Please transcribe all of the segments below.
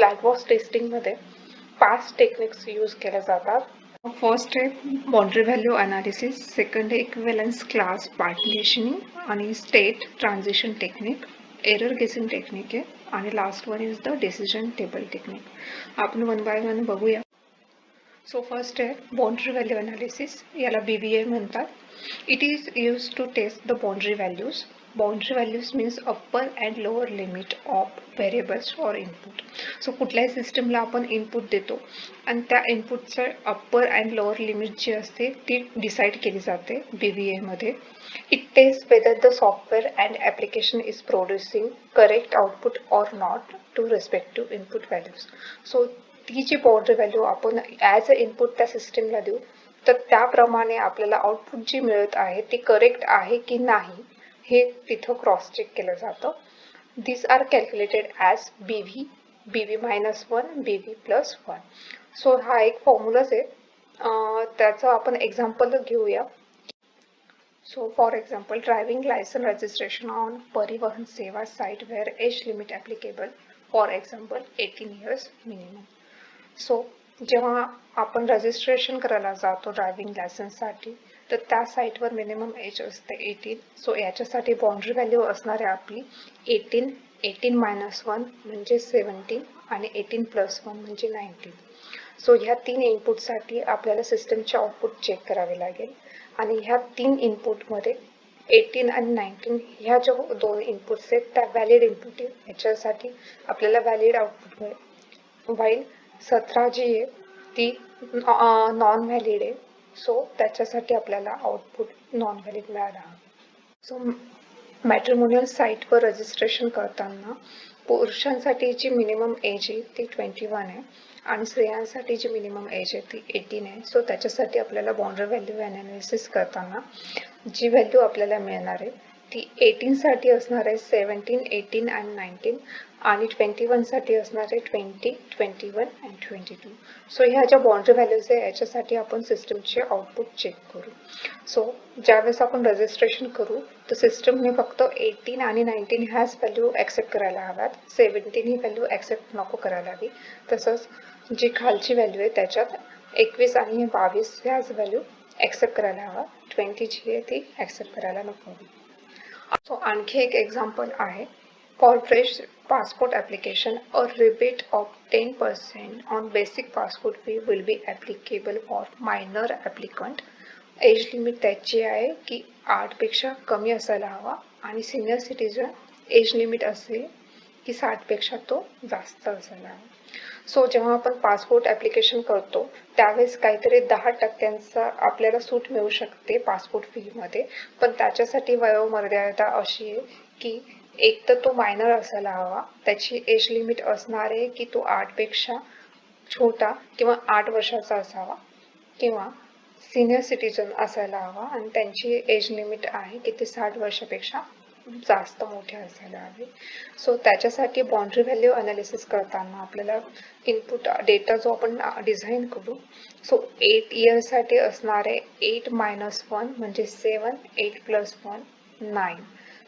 Black box टेस्टिंगमध्ये 5 techniques use केल्या जातात. फर्स्ट आहे बाउंड्री व्हॅल्यू अनालिसिस, सेकंड आहे इक्विव्हॅलन्स क्लास पार्टिशनिंग आणि state transition technique, error guessing technique आहे आणि last one is the decision table technique. आपण वन बाय वन बघूया. सो फर्स्ट आहे बाउंड्री व्हॅल्यू अनालिसिस, याला BVA म्हणतात. It is use to test the boundary values. Boundary values means upper and lower limit of variables or input. So कुठल्याही सिस्टमला आपण input देतो आणि त्या इनपुटचं अप्पर अँड लोअर लिमिट जी असते ती डिसाईड केली जाते BVA मध्ये. It test whether the software and application is producing correct output or not to respective input values. So ती जी बाउंड्री व्हॅल्यू आपण ॲज अ इनपुट त्या सिस्टमला देऊ तर त्याप्रमाणे आपल्याला आउटपुट जी मिळत आहे ती करेक्ट आहे की नाही हे तिथं क्रॉस चेक केलं जातं. This are calculated as BV, BV-1, BV+1. So हा एक फॉर्म्युलाच आहे. त्याचं आपण एक्झाम्पल घेऊया. So for example, driving license registration on Parivahan Seva site where age limit applicable, for example 18 years minimum. So जेव्हा आपण रजिस्ट्रेशन करायला जातो ड्रायव्हिंग लायसन्ससाठी तर त्या साईटवर मिनिमम एज असते 18. सो याच्यासाठी बाउंड्री व्हॅल्यू असणार आहे आपली 18, 18-1 म्हणजे 17 आणि 18+1 म्हणजे 19. सो ह्या 3 इनपुटसाठी आपल्याला सिस्टमचे आउटपुट चेक करावे लागेल आणि ह्या 3 इनपुटमध्ये 18 आणि 19 ह्या ज्या 2 इनपुट्स आहेत त्या व्हॅलिड इनपुट आहेत. ह्याच्यासाठी आपल्याला व्हॅलिड आउटपुट मिळेल. व्हाईल 17 जी आहे ती नॉन व्हॅलिड आहे. सो त्याच्यासाठी आपल्याला आउटपुट नॉन व्हॅलिड मिळाला. सो मॅट्रिमोनियल साईटवर रजिस्ट्रेशन करताना पुरुषांसाठी जी मिनिमम एज आहे ती 21 आहे आणि स्त्रियांसाठी जी मिनिमम एज आहे ती 18 आहे. सो त्याच्यासाठी आपल्याला बाउंड्री व्हॅल्यू अनालिसिस करताना जी व्हॅल्यू आपल्याला मिळणार आहे ती 18 साठी असणार आहे 17, 18 आणि 19 आणि 21 साठी असणार आहे 20, 21 आणि 22. सो ह्या ज्या बाउंड्री व्हॅल्यूज आहे याच्यासाठी आपण सिस्टमचे आउटपुट चेक करू. सो ज्यावेळेस आपण रजिस्ट्रेशन करू तर सिस्टमने फक्त 18 आणि 19 ह्याच व्हॅल्यू ॲक्सेप्ट करायला हव्यात. 17 ही व्हॅल्यू ॲक्सेप्ट नको करायला हवी. तसंच जी खालची व्हॅल्यू आहे त्याच्यात 21 आणि 22 ह्याच व्हॅल्यू ॲक्सेप्ट करायला हवा. 20 जी आहे ती ॲक्सेप्ट करायला नको हवी. सो आणखी एक एक्झाम्पल आहे. For fresh passport application, a rebate of 10% on basic passport fee will be applicable for minor applicant. Age limit त्याची आहे की 8 पेक्षा कमी असायला हवा आणि सिनियर सिटीजन एज लिमिट असेल की 60 पेक्षा तो जास्त असायला हवा. सो जेव्हा आपण पासपोर्ट ॲप्लिकेशन करतो त्यावेळेस काहीतरी 10% आपल्याला सूट मिळू शकते पासपोर्ट फीमध्ये. पण त्याच्यासाठी वयोमर्यादा अशी आहे की एक तर तो मायनर असायला हवा, त्याची एज लिमिट असणार आहे की तो 8 पेक्षा छोटा किंवा 8 वर्षाचा असावा किंवा सिनियर सिटीजन असायला हवा आणि त्यांची एज लिमिट आहे की ते 60 वर्षापेक्षा जास्त मोठे असायला हवे. सो त्याच्यासाठी बाउंड्री व्हॅल्यू अनालिसिस करताना आपल्याला इनपुट डेटा जो आपण डिझाईन करू. सो 8 इयर्ससाठी असणार आहे 8-1 म्हणजे 7, 8+1 9.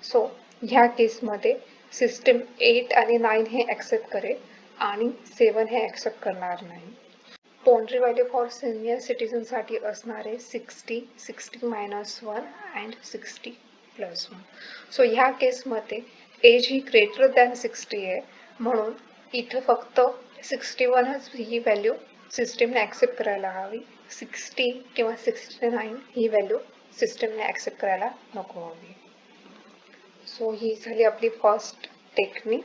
सो ह्या केसमध्ये सिस्टम 8 आणि 9 हे ॲक्सेप्ट करेल आणि 7 हे ॲक्सेप्ट करणार नाही. बाउंड्री व्हॅल्यू फॉर सिनियर सिटीजनसाठी असणार आहे 60, 60-1 अँड 60+1. सो ह्या केसमध्ये एज ही ग्रेटर दॅन 60 आहे म्हणून इथं फक्त 61च ही व्हॅल्यू सिस्टमने ॲक्सेप्ट करायला हवी. 60 किंवा 69 ही व्हॅल्यू सिस्टमने ॲक्सेप्ट करायला नको हवी. सो ही झाली आपली फर्स्ट टेक्निक.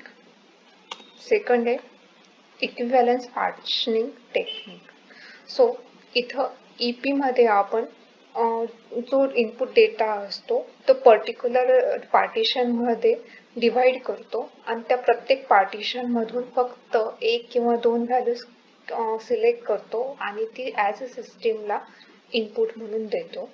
सेकंड आहे इक्विव्हॅलन्स पार्टिशनिंग टेक्निक. सो इथं EP मध्ये आपण जो इनपुट डेटा असतो तो पर्टिक्युलर पार्टिशनमध्ये डिव्हाइड करतो आणि त्या प्रत्येक पार्टिशनमधून फक्त 1 किंवा 2 व्हॅल्यूज सिलेक्ट करतो आणि ती ॲज अ सिस्टीमला इनपुट म्हणून देतो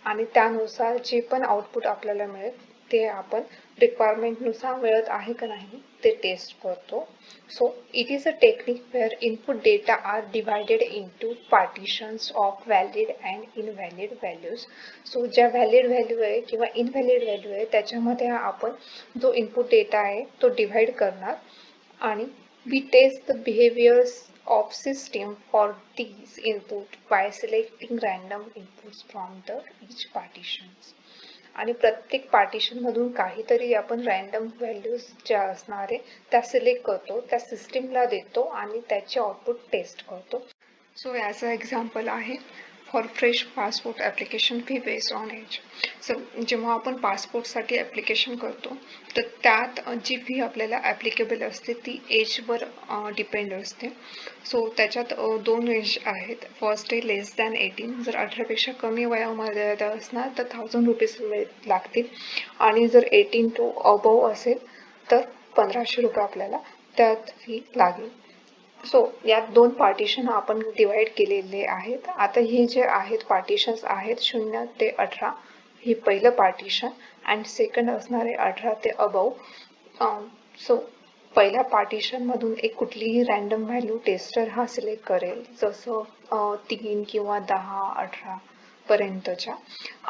आणि त्यानुसार जे पण आउटपुट आपल्याला मिळेल ते आपण रिक्वायरमेंटनुसार मिळत आहे का नाही ते टेस्ट करतो. So it is a technique where input data are divided into partitions of valid and invalid values. So ज्या व्हॅलिड व्हॅल्यू आहे किंवा इनव्हॅलिड व्हॅल्यू आहे त्याच्यामध्ये आपण जो इनपुट डेटा आहे तो डिव्हाइड करणार आणि We test the behaviors of system for these input by selecting random inputs from the each partitions. आणि प्रत्येक पार्टिशन मधून काहीतरी आपण रॅन्डम व्हॅल्यूज ज्या असणार आहे त्या सिलेक्ट करतो, त्या सिस्टीमला देतो आणि त्याचे आउटपुट टेस्ट करतो. सो याचं एक्झाम्पल आहे for fresh passport application fee based on age. So जेव्हा आपण पासपोर्टसाठी ॲप्लिकेशन करतो तर त्यात जी फी आपल्याला ॲप्लिकेबल असते ती एजवर डिपेंड असते. सो त्याच्यात दोन एज आहेत. फर्स्ट आहे लेस दॅन 18. जर 18पेक्षा कमी वयामध्ये असणार तर ₹1000 लागतील आणि जर 18 to above असेल तर ₹1500 आपल्याला त्यात फी लागेल. सो यात दोन पार्टिशन आपण डिवाइड केलेले आहेत. आता हे जे आहेत पार्टिशन्स आहेत 0 ते 18 हे पहिलं पार्टिशन अँड सेकंड असणार आहे 18 ते अबव. सो पहिल्या पार्टिशन मधून एक कुठलीही रॅन्डम व्हॅल्यू टेस्टर हा सिलेक्ट करेल, जसं 3 किंवा 10, 18 पर्यंतच्या,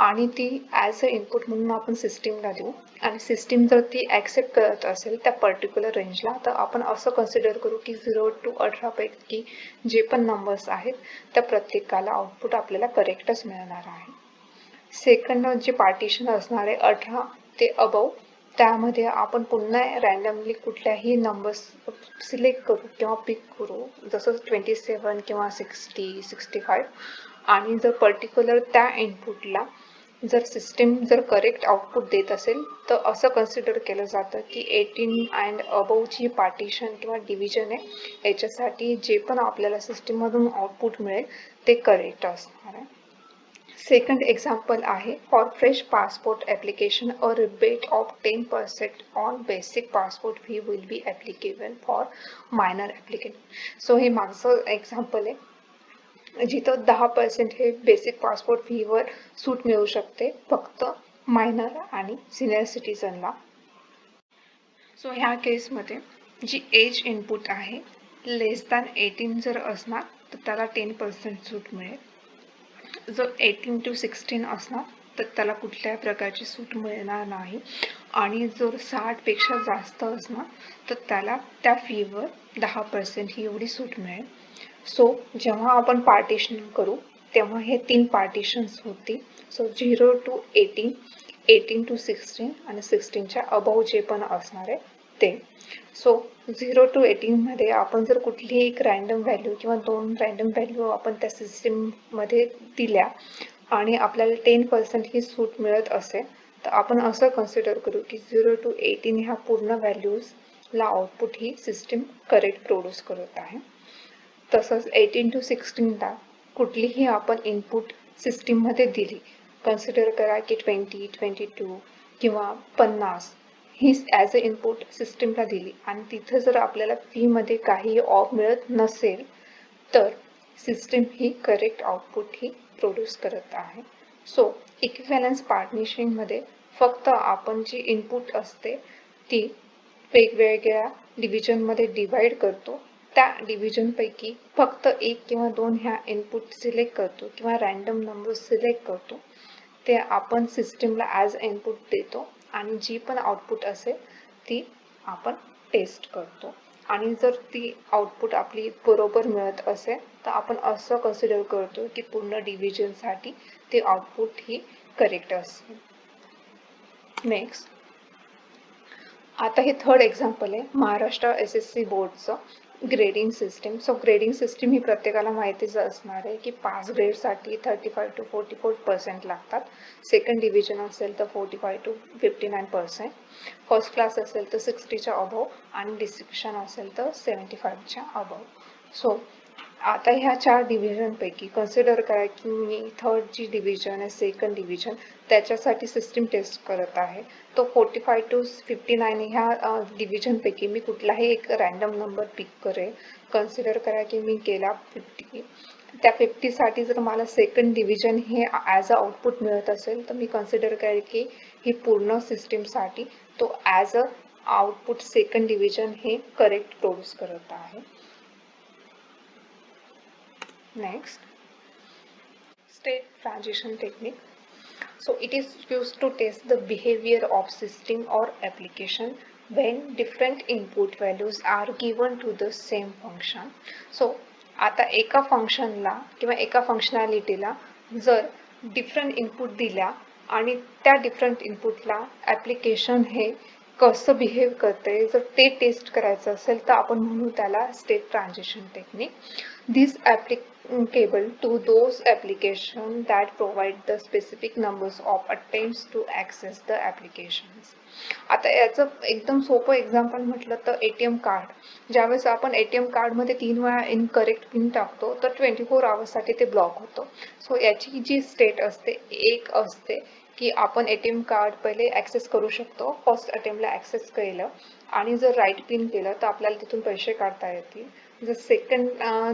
आणि ती ॲज अ इनपुट म्हणून आपण सिस्टीमला देऊ आणि सिस्टीम जर ती ॲक्सेप्ट करत असेल त्या पर्टिक्युलर रेंजला तर आपण असं कन्सिडर करू की 0 to 18 पैकी जे पण नंबर्स आहेत त्या प्रत्येकाला आउटपुट आपल्याला करेक्टच मिळणार आहे. सेकंड जे पार्टिशन असणार आहे 18 ते अबव, त्यामध्ये आपण पुन्हा रॅन्डमली कुठल्याही नंबर्स सिलेक्ट करू किंवा पिक करू, जसं 27 किंवा 60, 65, आणि जर पर्टिक्युलर त्या इनपुटला जर सिस्टीम जर करेक्ट आउटपुट देत असेल तर असं कन्सिडर केलं जातं की 18 अँड अबवची पार्टिशन किंवा डिव्हिजन आहे याच्यासाठी जे पण आपल्याला सिस्टीममधून आउटपुट मिळेल ते करेक्ट असणार आहे. सेकंड एक्झाम्पल आहे for fresh passport application a rebate of 10% on basic passport fee will be applicable for minor applicant. So हे मागचं एक्झाम्पल आहे जिथं 10% हे बेसिक पासपोर्ट फीवर सूट मिळू शकते फक्त मायनर आणि सिनियर सिटीजनला. सो ह्या केसमध्ये जी एज इनपुट आहे लेस दॅन 18 जर असणार तर त्याला 10% सूट मिळेल. जर 18 to 16 असणार तर त्याला कुठल्याही प्रकारची सूट मिळणार नाही आणि जर 60पेक्षा जास्त असणार तर त्याला त्या फीवर 10% ही एवढी सूट मिळेल. सो जेव्हा आपण पार्टिशन करू तेव्हा हे 3 पार्टिशन्स होतील. सो 0 to 18, 18 to 16 आणि 16च्या अबव जे पण असणार आहे ते. सो 0 to 18 मध्ये आपण जर कुठलीही एक रॅन्डम व्हॅल्यू किंवा 2 रॅन्डम व्हॅल्यू आपण त्या सिस्टीममध्ये दिल्या आणि आपल्याला 10% ही सूट मिळत असेल तर आपण असं कन्सिडर करू की 0 to 18 ह्या पूर्ण व्हॅल्यूजला आउटपुट ही सिस्टीम करेक्ट प्रोड्यूस करत आहे. तसंच 18 to 16 ला कुठलीही आपण इनपुट सिस्टीममध्ये दिली, कन्सिडर करा की 20, 22 किंवा 50 ही ॲज अ इनपुट सिस्टीमला दिली आणि तिथं जर आपल्याला फीमध्ये काही ऑफ मिळत नसेल तर सिस्टीम ही करेक्ट आउटपुट ही प्रोड्यूस करत आहे. सो इक्विव्हॅलन्स पार्टिशनमध्ये फक्त आपण जी इनपुट असते ती वेगवेगळ्या डिव्हिजनमध्ये डिवाइड करतो. त्या डिव्हिजनपैकी फक्त 1 किंवा 2 ह्या इनपुट सिलेक्ट करतो किंवा रॅन्डम नंबर सिलेक्ट करतो. ते आपण सिस्टीमला ॲज इनपुट देतो आणि जी पण आउटपुट असेल ती आपण टेस्ट करतो आणि जर ती आउटपुट आपली बरोबर मिळत असेल तर आपण असं कन्सिडर करतो की पूर्ण डिव्हिजनसाठी ते आउटपुट ही करेक्ट असेल. नेक्स्ट, आता हे थर्ड एक्झाम्पल आहे महाराष्ट्र SSC बोर्डचं grading system. So grading system ही प्रत्येकाला माहितीच असणार आहे की पास ग्रेडसाठी 35 to 44% लागतात. सेकंड डिव्हिजन असेल तर 45 to 59%, फर्स्ट क्लास असेल तर 60च्या अबव आणि डिस्टिंक्शन असेल तर 75च्या अबव. सो आता ह्या 4 डिव्हिजनपैकी कन्सिडर करा की मी थर्ड जी डिव्हिजन आहे सेकंड डिव्हिजन त्याच्यासाठी सिस्टीम टेस्ट करत आहे. तो 45 to 59 ह्या डिव्हिजनपैकी मी कुठलाही एक रॅन्डम नंबर पिक करेल. कन्सिडर करा की मी केला 50. त्या 50 साठी जर मला सेकंड डिव्हिजन हे ॲज अ आउटपुट मिळत असेल तर मी कन्सिडर करेल की ही पूर्ण सिस्टीमसाठी तो as a output second division हे करेक्ट प्रोड्यूस करत आहे. Next, state transition technique. So it is used to test the behavior of system or application when different input values are given to the same function. So आता एका फंक्शनला किंवा एका फंक्शनॅलिटीला जर different input दिल्या आणि त्या डिफरंट इनपुटला ॲप्लिकेशन हे कसं बिहेव करते जर ते टेस्ट करायचं असेल तर आपण म्हणू त्याला state transition technique. This applicable to those applications that provide the specific numbers of attempts to access the applications. आता याचं एकदम सोपं एक्झाम्पल म्हटलं तर ATM कार्ड. ज्यावेळेस आपण ATM कार्डमध्ये 3 वेळा इनकरेक्ट पिन टाकतो तर 24 आवर्ससाठी ते ब्लॉक होतं. सो याची जी स्टेट असते एक असते की आपण ATM कार्ड पहिले ॲक्सेस करू शकतो. फर्स्ट अटेम्प्टला ॲक्सेस केलं आणि जर राईट पिन केलं तर आपल्याला तिथून पैसे काढता येतील. जर सेकंड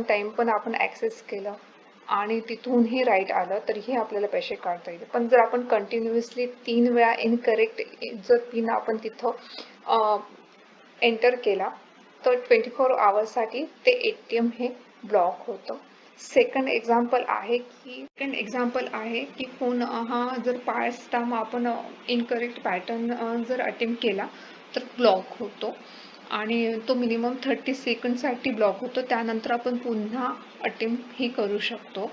टाइम पण आपण ॲक्सेस केलं आणि तिथूनही राईट आलं तरीही आपल्याला पैसे काढता येईल. पण जर आपण कंटिन्युअसली 3 वेळा इनकरेक्ट जर पिन आपण तिथं एंटर केला तर 24 आवर्ससाठी ते ATM हे ब्लॉक होतं. सेकंड एक्झाम्पल आहे की फोन हा जर 5 टाइम आपण इनकरेक्ट पॅटर्न जर अटेम्प्ट केला तर ब्लॉक होतो आणि तो मिनिमम 30 सेकंडसाठी ब्लॉक होतो. त्यानंतर आपण पुन्हा अटेम्प्ट ही करू शकतो.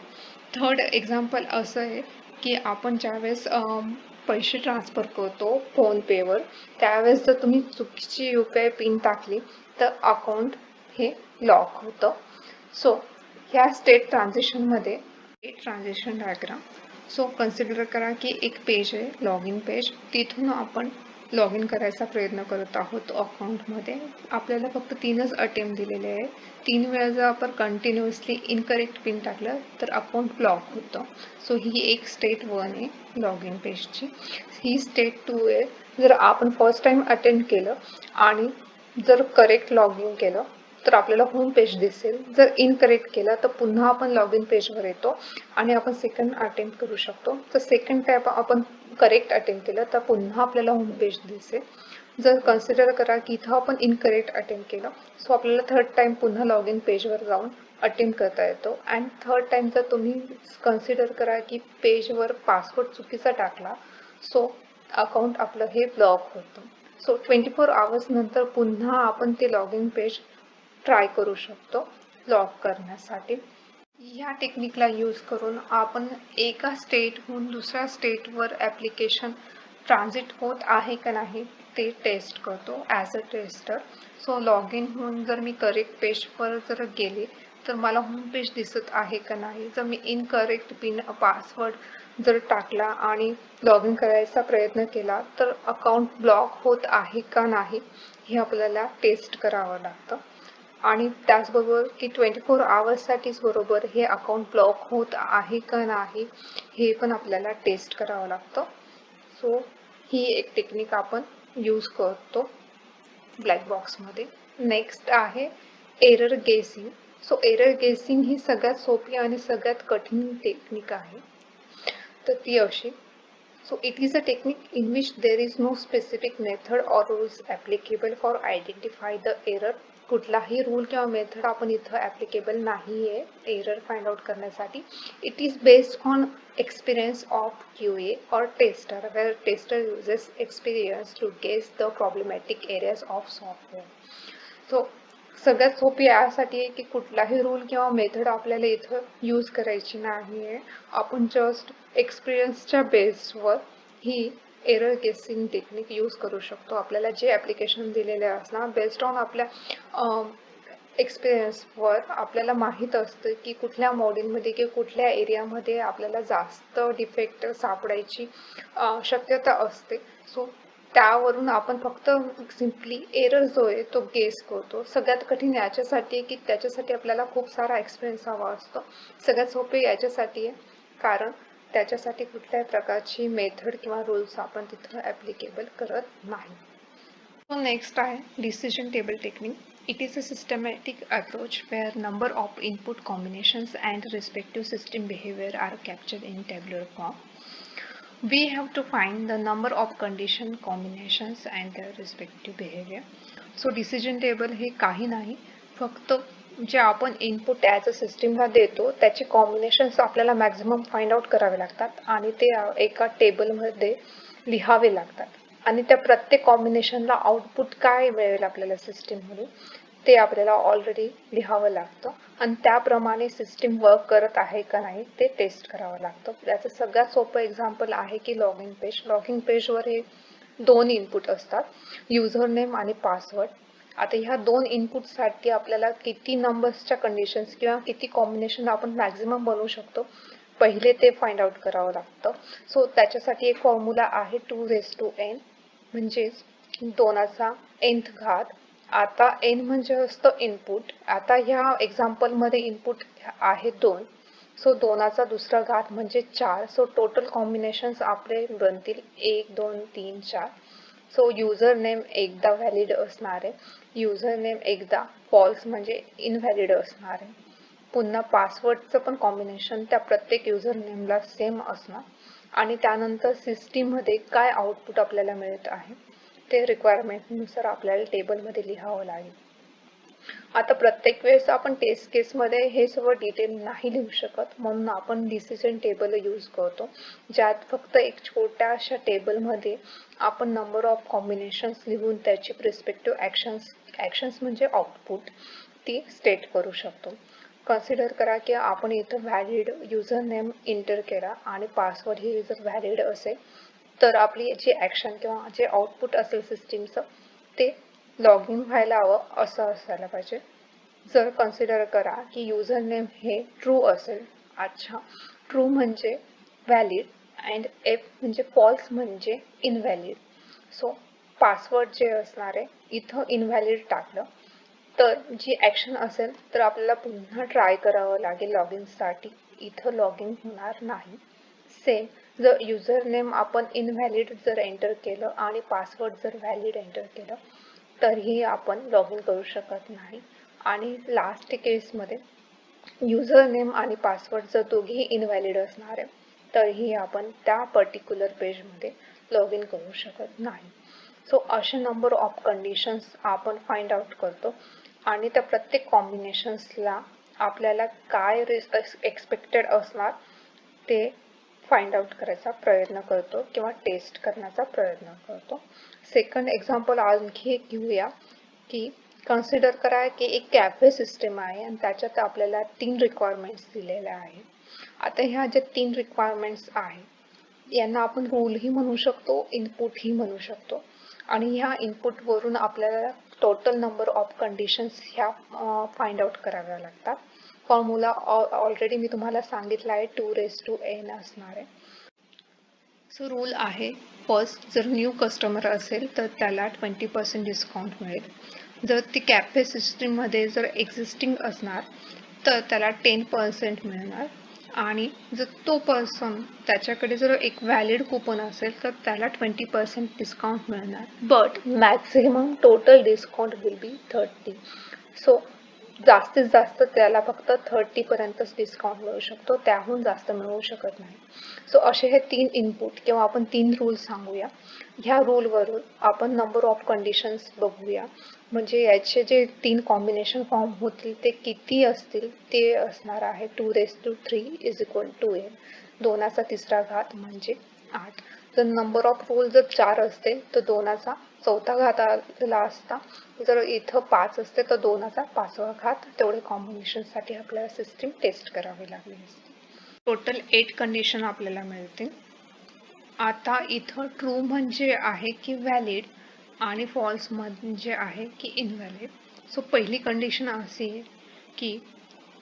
थर्ड एक्झाम्पल असं आहे की आपण ज्यावेळेस पैसे ट्रान्सफर करतो फोनपेवर त्यावेळेस जर तुम्ही चुकीची UPI पिन टाकली तर अकाउंट हे लॉक होतं. सो ह्या स्टेट ट्रान्झिशनमध्ये ट्रान्झिशन डायग्राम. सो कन्सिडर करा की एक पेज आहे लॉग इन पेज. तिथून आपण लॉग इन करायचा प्रयत्न करत आहोत अकाउंटमध्ये. आपल्याला फक्त 3च अटेम्प्ट दिलेले आहे. 3 वेळा जर आपण कंटिन्युअसली इनकरेक्ट पिन टाकलं तर अकाउंट ब्लॉक होतं. सो ही एक स्टेट 1 आहे लॉग इन पेजची. ही स्टेट 2 आहे जर आपण फर्स्ट टाइम अटेम्प्ट केलं आणि जर करेक्ट लॉग इन केलं तर आपल्याला होम पेज दिसेल. जर इनकरेक्ट केलं तर पुन्हा आपण लॉग इन पेजवर येतो आणि आपण सेकंड अटेम्प्ट करू शकतो. तर सेकंड टाइम आपण करेक्ट अटेम्प्ट केलं तर पुन्हा आपल्याला होम पेज दिसेल. जर कन्सिडर करा की इथं आपण इनकरेक्ट अटेम्प्ट केलं सो आपल्याला थर्ड टाइम पुन्हा लॉग इन पेजवर जाऊन अटेम्प्ट करता येतो. अँड थर्ड टाइम जर तुम्ही कन्सिडर करा की पेजवर पासवर्ड चुकीचा टाकला सो अकाउंट आपलं हे ब्लॉक होतं. सो 24 आवर्स नंतर पुन्हा आपण ते लॉग इन पेज ट्राय करू शकतो लॉक करण्यासाठी. ह्या टेक्निकला यूज करून आपण एका स्टेटहून दुसऱ्या स्टेटवर ॲप्लिकेशन ट्रान्झिट होत आहे का नाही ते टेस्ट करतो as a tester. So log in होऊन जर मी करेक्ट पेजवर जर गेले तर मला होम पेज दिसत आहे का नाही. जर मी इनकरेक्ट पिन पासवर्ड जर टाकला आणि लॉग इन करायचा प्रयत्न केला तर अकाउंट ब्लॉक होत आहे का नाही हे आपल्याला टेस्ट करावं लागतं. आणि त्याचबरोबर की 24 आवर्ससाठीच बरोबर हे अकाउंट ब्लॉक होत आहे का नाही हे पण आपल्याला टेस्ट करावं लागतं. सो ही एक टेक्निक आपण यूज करतो ब्लॅक बॉक्समध्ये. नेक्स्ट आहे एरर गेसिंग. सो एरर गेसिंग ही सगळ्यात सोपी आणि सगळ्यात कठीण टेक्निक आहे. तर ती अशी. So it is a technique in which there is no specific method or rules applicable for identify the error. कुठलाही रूल किंवा मेथड आपण इथं ॲप्लिकेबल नाही आहे एरर फाइंड आउट करण्यासाठी. It is based on experience of QA or tester where tester uses experience to guess the problematic areas of software. So सगळ्यात सोपी यासाठी आहे की कुठलाही रूल किंवा मेथड आपल्याला इथं यूज करायची नाही आहे. आपण जस्ट एक्सपिरियन्सच्या बेसवर ही एरर गेसिंग टेक्निक यूज करू शकतो. आपल्याला जे ॲप्लिकेशन दिलेले असणार बेस्ड ऑन आपल्या एक्सपिरियन्सवर आपल्याला माहीत असतं की कुठल्या मॉड्यूलमध्ये किंवा कुठल्या एरियामध्ये आपल्याला जास्त डिफेक्ट सापडायची शक्यता असते. सो त्यावरून आपण फक्त सिम्पली एरर जो आहे तो गेस करतो. सगळ्यात कठीण याच्यासाठी की त्याच्यासाठी आपल्याला खूप सारा एक्सपिरियन्स हवा असतो. सगळ्यात सोपे याच्यासाठी आहे कारण त्याच्यासाठी कुठल्याही प्रकारची मेथड किंवा रूल्स आपण तिथं ॲप्लिकेबल करत नाही. सो नेक्स्ट आहे decision table technique. It is a systematic approach where number of input combinations and respective system behavior are captured in tabular form. We have to find the number of condition combinations and their respective behavior. So decision table हे काही नाही फक्त जे आपण input as a सिस्टीमला देतो त्याचे combinations आपल्याला मॅक्झिमम फाइंड आउट करावे लागतात आणि ते एका टेबलमध्ये लिहावे लागतात. आणि त्या प्रत्येक कॉम्बिनेशनला आउटपुट काय मिळेल आपल्याला सिस्टीममधून ते आपल्याला ऑलरेडी लिहावं लागतं आणि त्याप्रमाणे सिस्टीम वर्क करत आहे का नाही ते टेस्ट करावं लागतं. त्याचं सगळ्यात सोपं एक्झाम्पल आहे की लॉगिन पेज. लॉगिन पेजवर हे 2 इनपुट असतात, युजर नेम आणि पासवर्ड. आता ह्या 2 इनपुटसाठी आपल्याला किती नंबर्सच्या कंडिशन्स किंवा किती कॉम्बिनेशन आपण मॅक्झिमम बनवू शकतो पहिले ते फाइंड आउट करावं लागतं. सो त्याच्यासाठी एक फॉर्म्युला आहे 2n म्हणजेच 2चा nth घात. आता n म्हणजे असतं इनपुट. आता ह्या एक्झाम्पल मध्ये इनपुट आहे 2, सो 2चा दुसरा घात म्हणजे 4. सो टोटल कॉम्बिनेशन्स आपले बनतील 1 2 3 4. सो युजर नेम एकदा व्हॅलिड असणार आहे, युजर नेम एकदा फॉल्स म्हणजे इनव्हॅलिड असणार आहे. पुन्हा पासवर्डचं पण कॉम्बिनेशन त्या प्रत्येक युजर नेमला सेम असणार आणि त्यानंतर सिस्टीममध्ये काय आउटपुट आपल्याला मिळत आहे ते रिक्वायरमेंटनुसार आपल्याला टेबलमध्ये लिहावं लागेल. आता प्रत्येक वेळेस आपण टेस्ट केसमध्ये हे सगळं डिटेल नाही लिहू शकत, म्हणून आपण डिसिजन टेबल यूज करतो, ज्यात फक्त एक छोट्याशा टेबलमध्ये आपण नंबर ऑफ कॉम्बिनेशन्स लिहून त्याची रिस्पेक्टिव्ह ॲक्शन्स म्हणजे आउटपुट ती स्टेट करू शकतो. कन्सिडर करा की आपण इथं व्हॅलिड युजर नेम एंटर केला आणि पासवर्ड हे जर व्हॅलिड असेल तर आपली जी ॲक्शन किंवा जे आउटपुट असेल सिस्टीमचं ते लॉग इन व्हायला हवं असं असायला पाहिजे. जर कन्सिडर करा की युजर नेम हे ट्रू असेल, अच्छा ट्रू म्हणजे व्हॅलिड अँड एफ म्हणजे फॉल्स म्हणजे इनव्हॅलिड. सो पासवर्ड जे असणार आहे इथं इनव्हॅलिड टाकलं तर जी ॲक्शन असेल तर आपल्याला पुन्हा ट्राय करावं लागेल लॉग इनसाठी, इथं लॉग इन होणार नाही. सेम जर युजर नेम आपण इनव्हॅलिड जर एंटर केलं आणि पासवर्ड जर व्हॅलिड एंटर केलं तरीही आपण लॉग इन करू शकत नाही. आणि लास्ट केसमध्ये युजर नेम आणि पासवर्ड जर दोघेही इनव्हॅलिड असणार आहे तरीही आपण त्या पर्टिक्युलर पेजमध्ये लॉग इन करू शकत नाही. सो असे नंबर ऑफ कंडिशन्स आपण फाइंड आउट करतो आणि त्या प्रत्येक कॉम्बिनेशन्सला आपल्याला काय एक्सपेक्टेड असणार ते फाइंड आउट करायचा प्रयत्न करतो किंवा टेस्ट करण्याचा प्रयत्न करतो. सेकंड एक्झाम्पल आणखी एक घेऊया की कन्सिडर करा की एक कॅफे सिस्टीम आहे आणि त्याच्यात आपल्याला 3 रिक्वायरमेंट्स दिलेल्या आहेत. आता ह्या ज्या 3 रिक्वायरमेंट्स आहेत यांना आपण रूलही म्हणू शकतो, इनपुटही म्हणू शकतो आणि ह्या इनपुटवरून आपल्याला टोटल नंबर ऑफ कंडिशन्स ह्या फाइंड आउट कराव्या लागतात. फॉर्म्युला ऑलरेडी मी तुम्हाला सांगितला आहे 2n असणार आहे. सो रूल आहे, फर्स्ट जर न्यू कस्टमर असेल तर त्याला 20% डिस्काउंट मिळेल. जर ती कॅफे सिस्टीममध्ये जर एक्झिस्टिंग असणार तर त्याला 10% मिळणार आणि जर तो पर्सन त्याच्याकडे जर एक व्हॅलिड कुपन असेल तर त्याला 20% डिस्काउंट मिळणार, but maximum total discount will be 30. So जास्तीत जास्त त्याला फक्त 30 पर्यंतच डिस्काउंट मिळू शकतो, त्याहून जास्त मिळू शकत नाही. सो असे हे 3 इनपुट किंवा आपण 3 रूल सांगूया. ह्या रूलवरून आपण नंबर ऑफ कंडिशन्स बघूया, म्हणजे याचे जे 3 कॉम्बिनेशन फॉर्म होतील ते किती असतील ते असणार आहे 2⁵ n, 2चा तिसरा घात म्हणजे 8. जर नंबर ऑफ रूल जर 4 असते तर 2चा चौथा घात आला असता, जर इथं 5 असते तर 2चा 5वा घात. तेवढे कॉम्बिनेशनसाठी आपल्याला सिस्टीम टेस्ट करावी लागली असते. टोटल 8 कंडिशन आपल्याला मिळते. आता इथं ट्रू म्हणजे आहे की व्हॅलिड आणि फॉल्स म्हणजे आहे की इनव्हॅलिड. सो पहिली कंडिशन अशी आहे की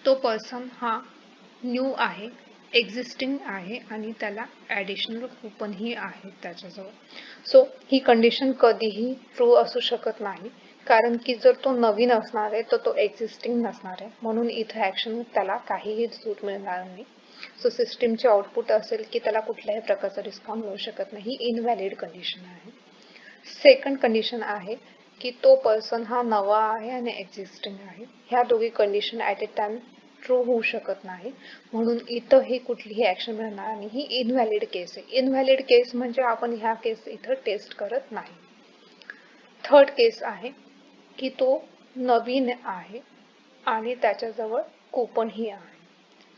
तो पर्सन हा न्यू आहे, एक्झिस्टिंग आहे आणि त्याला ॲडिशनल कुपनही आहे त्याच्याजवळ. सो ही कंडिशन कधीही ट्रू असू शकत नाही, कारण की जर तो नवीन असणार आहे तर तो एक्झिस्टिंग नसणार आहे, म्हणून इथं ॲक्शन त्याला काहीही सूट मिळणार नाही. सो सिस्टीमचे आउटपुट असेल की त्याला कुठल्याही प्रकारचा डिस्काउंट मिळू शकत नाही, इनव्हॅलिड कंडिशन आहे. सेकंड कंडिशन आहे की तो पर्सन हा नवा आहे आणि एक्झिस्टिंग आहे. ह्या दोघी condition at a time true होऊ शकत नाही, म्हणून इथंही कुठलीही ॲक्शन मिळणार नाही. ही इनव्हॅलिड केस आहे. इनव्हॅलिड केस म्हणजे आपण ह्या केस इथं टेस्ट करत नाही. थर्ड केस आहे की तो नवीन आहे आणि त्याच्याजवळ कुपनही आहे.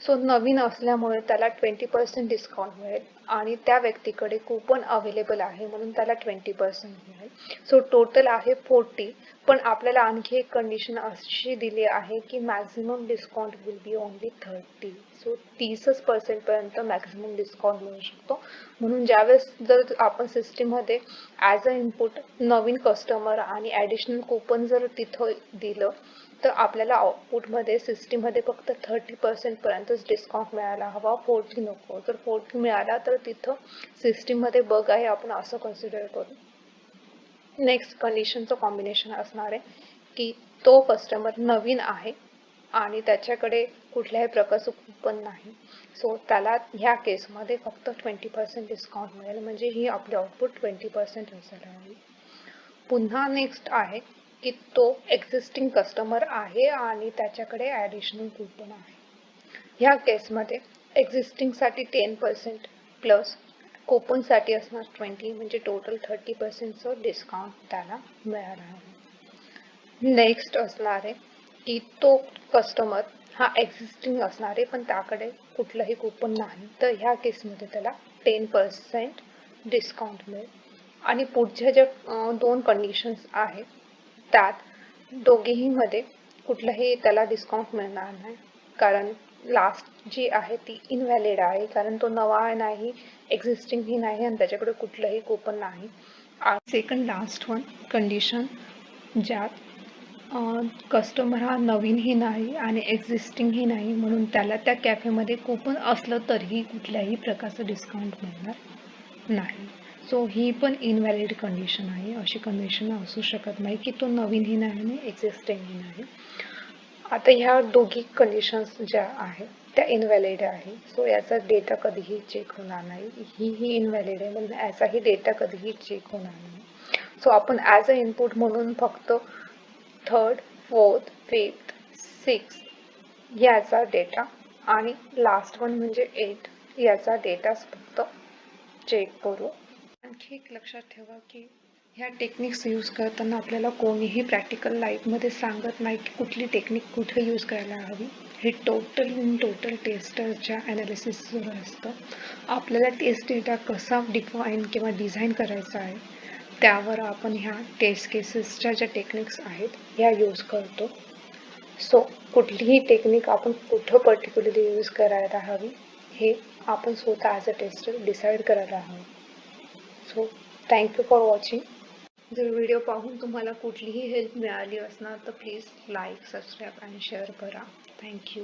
सो नवीन असल्यामुळे त्याला 20% डिस्काउंट मिळेल आणि त्या व्यक्तीकडे कूपन अवेलेबल आहे म्हणून त्याला 20% मिळेल. सो टोटल आहे 40, पण आपल्याला आणखी एक कंडिशन अशी दिली आहे की maximum discount will be only 30. So 30% पर्यंत मॅक्झिमम डिस्काउंट मिळू शकतो. म्हणून ज्यावेळेस जर आपण सिस्टीममध्ये as a input Naveen customer आणि ॲडिशनल कूपन जर तिथं दिलं तर आपल्याला आउटपुटमध्ये सिस्टीममध्ये फक्त 30% पर्यंतच डिस्काउंट मिळायला हवा, 40 नको. जर 40 मिळाला तर तिथं सिस्टीममध्ये बग आहे, आपण असं कन्सिडर करू. नेक्स्ट कंडिशनचं कॉम्बिनेशन असणार आहे की तो कस्टमर नवीन आहे आणि त्याच्याकडे कुठल्याही प्रकारचं कूपन नाही. सो त्याला ह्या केसमध्ये फक्त 20% डिस्काउंट मिळेल, म्हणजे ही आपली आउटपुट 20% असायला हवी. पुन्हा नेक्स्ट आहे की तो एक्झिस्टिंग कस्टमर आहे आणि त्याच्याकडे ॲडिशनल कूपन आहे. ह्या केसमध्ये एक्झिस्टिंगसाठी 10% प्लस कूपनसाठी असणार 20, म्हणजे टोटल 30%चं डिस्काउंट त्याला मिळाला आहे. नेक्स्ट असणार आहे की तो कस्टमर हा एक्झिस्टिंग असणार आहे पण त्याकडे कुठलंही कूपन नाही, तर ह्या केसमध्ये त्याला 10% डिस्काउंट मिळेल. आणि पुढच्या ज्या 2 कंडिशन्स आहेत त्यात दोघेही मध्ये कुठलंही त्याला डिस्काउंट मिळणार नाही, कारण लास्ट जी आहे ती इनव्हॅलिड आहे, कारण तो नवा नाही, एक्झिस्टिंगही नाही आणि त्याच्याकडे कुठलंही कूपन नाही. सेकंड लास्ट वन कंडिशन ज्यात कस्टमर हा नवीनही नाही आणि एक्झिस्टिंगही नाही, म्हणून त्याला त्या कॅफेमध्ये कूपन असलं तरीही कुठल्याही प्रकारचं डिस्काउंट मिळणार नाही. सो ही पण इनव्हॅलिड कंडिशन आहे. अशी कंडिशन असू शकत नाही की तो नवीनही नाही आणि एक्झिस्टिंगही नाही. आता ह्या दोघी कंडिशन्स ज्या आहेत त्या इनव्हॅलिड आहे. सो याचा डेटा कधीही चेक होणार नाही. ही इनव्हॅलिड आहे म्हणून याचाही डेटा कधीही चेक होणार नाही. सो आपण ॲज अ इनपुट म्हणून फक्त 3rd, 4th, 5th, 6th याचा डेटा आणि लास्ट वन म्हणजे 8 याचा डेटा फक्त चेक करू. आणखी एक लक्षात ठेवा की ह्या टेक्निक्स यूज करताना आपल्याला कोणीही प्रॅक्टिकल लाईफमध्ये सांगत नाही की कुठली टेक्निक कुठे यूज करायला हवी. हे टोटल टेस्टरच्या ॲनालिसिसवर असतं. आपल्याला टेस्ट डेटा कसा डिफाईन किंवा डिझाईन करायचा आहे त्यावर आपण ह्या टेस्ट केसेसच्या ज्या टेक्निक्स आहेत ह्या यूज करतो. सो कुठलीही टेक्निक आपण कुठं पर्टिक्युलरली यूज करायला हवी हे आपण स्वतः ॲज अ टेस्टर डिसाईड करायला हवं. So thank you for watching. जर व्हिडिओ पाहून तुम्हाला कुठलीही हेल्प मिळाली असणार तर प्लीज लाईक, सबस्क्राईब आणि शेअर करा. थँक्यू.